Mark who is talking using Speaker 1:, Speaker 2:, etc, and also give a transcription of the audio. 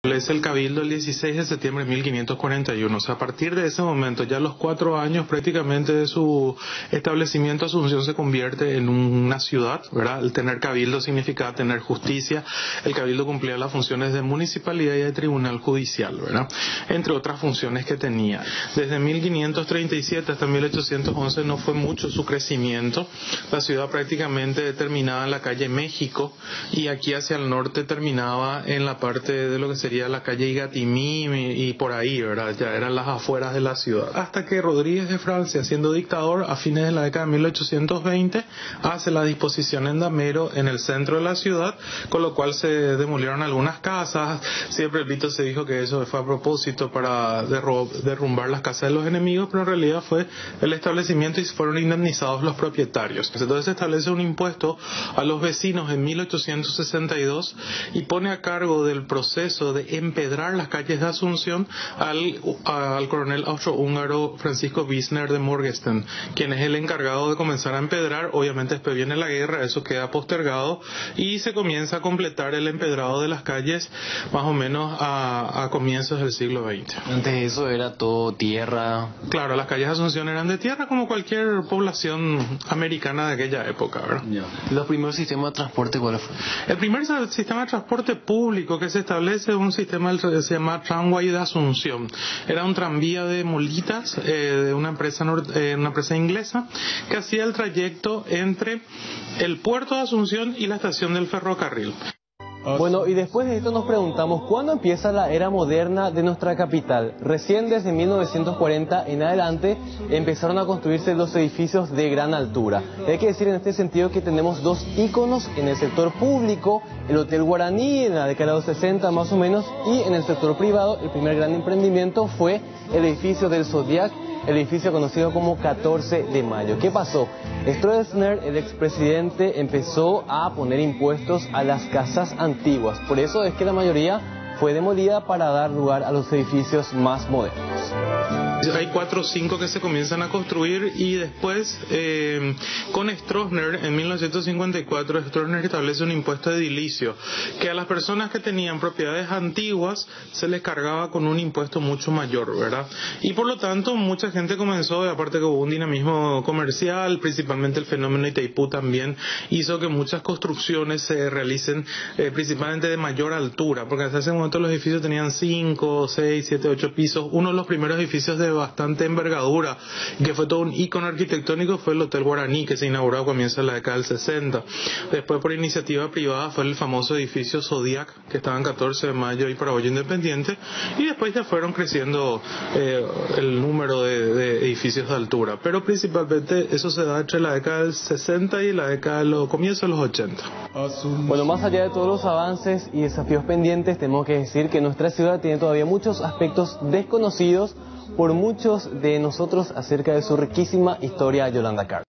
Speaker 1: Es el Cabildo el 16 de septiembre de 1541. O sea, a partir de ese momento, ya a los 4 años prácticamente de su establecimiento, Asunción se convierte en una ciudad, ¿verdad? El tener cabildo significaba tener justicia. El cabildo cumplía las funciones de municipalidad y de tribunal judicial, ¿verdad? Entre otras funciones que tenía. Desde 1537 hasta 1811 no fue mucho su crecimiento. La ciudad prácticamente terminaba en la calle México y aquí hacia el norte terminaba en la parte de lo que sería la calle Igatimí y por ahí, ¿verdad? Ya eran las afueras de la ciudad. Hasta que Rodríguez de Francia, siendo dictador a fines de la década de 1820, hace la disposición en Damero, en el centro de la ciudad, con lo cual se demolieron algunas casas. Siempre el Vito se dijo que eso fue a propósito para derrumbar las casas de los enemigos, pero en realidad fue el establecimiento y fueron indemnizados los propietarios. Entonces se establece un impuesto a los vecinos en 1862 y pone a cargo del proceso de empedrar las calles de Asunción al coronel austrohúngaro Francisco Wiesner de Morgenstern, quien es el encargado de comenzar a empedrar. Obviamente después viene la guerra, eso queda postergado y se comienza a completar el empedrado de las calles más o menos a comienzos del siglo XX.
Speaker 2: Antes de eso era todo tierra.
Speaker 1: Claro, las calles de Asunción eran de tierra como cualquier población americana de aquella época, ¿verdad?
Speaker 2: ¿Los primeros sistemas de transporte cuáles fueron?
Speaker 1: El primer sistema de transporte público que se establece es un sistema que se llama Tramway de Asunción. Era un tranvía de mulitas de una empresa inglesa que hacía el trayecto entre el puerto de Asunción y la estación del ferrocarril.
Speaker 3: Bueno, y después de esto nos preguntamos, ¿cuándo empieza la era moderna de nuestra capital? Recién desde 1940 en adelante empezaron a construirse los edificios de gran altura. Hay que decir en este sentido que tenemos dos íconos en el sector público, el Hotel Guaraní en la década de los 60 más o menos, y en el sector privado el primer gran emprendimiento fue el edificio del Zodiac, el edificio conocido como 14 de Mayo. ¿Qué pasó? Stroessner, el expresidente, empezó a poner impuestos a las casas antiguas. Por eso es que la mayoría fue demolida para dar lugar a los edificios más modernos.
Speaker 1: Hay 4 o 5 que se comienzan a construir y después con Stroessner en 1954 Stroessner establece un impuesto edilicio que a las personas que tenían propiedades antiguas se les cargaba con un impuesto mucho mayor, ¿verdad? Y por lo tanto mucha gente comenzó, aparte que hubo un dinamismo comercial, principalmente el fenómeno Itaipú también hizo que muchas construcciones se realicen principalmente de mayor altura, porque hasta ese momento los edificios tenían 5, 6, 7, 8 pisos. Uno de los primeros edificios de bastante envergadura, que fue todo un ícono arquitectónico, fue el Hotel Guaraní, que se inauguró a comienzos de la década del 60. Después, por iniciativa privada, fue el famoso edificio Zodiac, que estaba en 14 de Mayo y Paraguayo Independiente, y después ya fueron creciendo el número de edificios de altura, pero principalmente eso se da entre la década del 60 y la década de los comienzos de los 80.
Speaker 3: Bueno, más allá de todos los avances y desafíos pendientes, tenemos que decir que nuestra ciudad tiene todavía muchos aspectos desconocidos por muchos de nosotros acerca de su riquísima historia Yolanda Carr.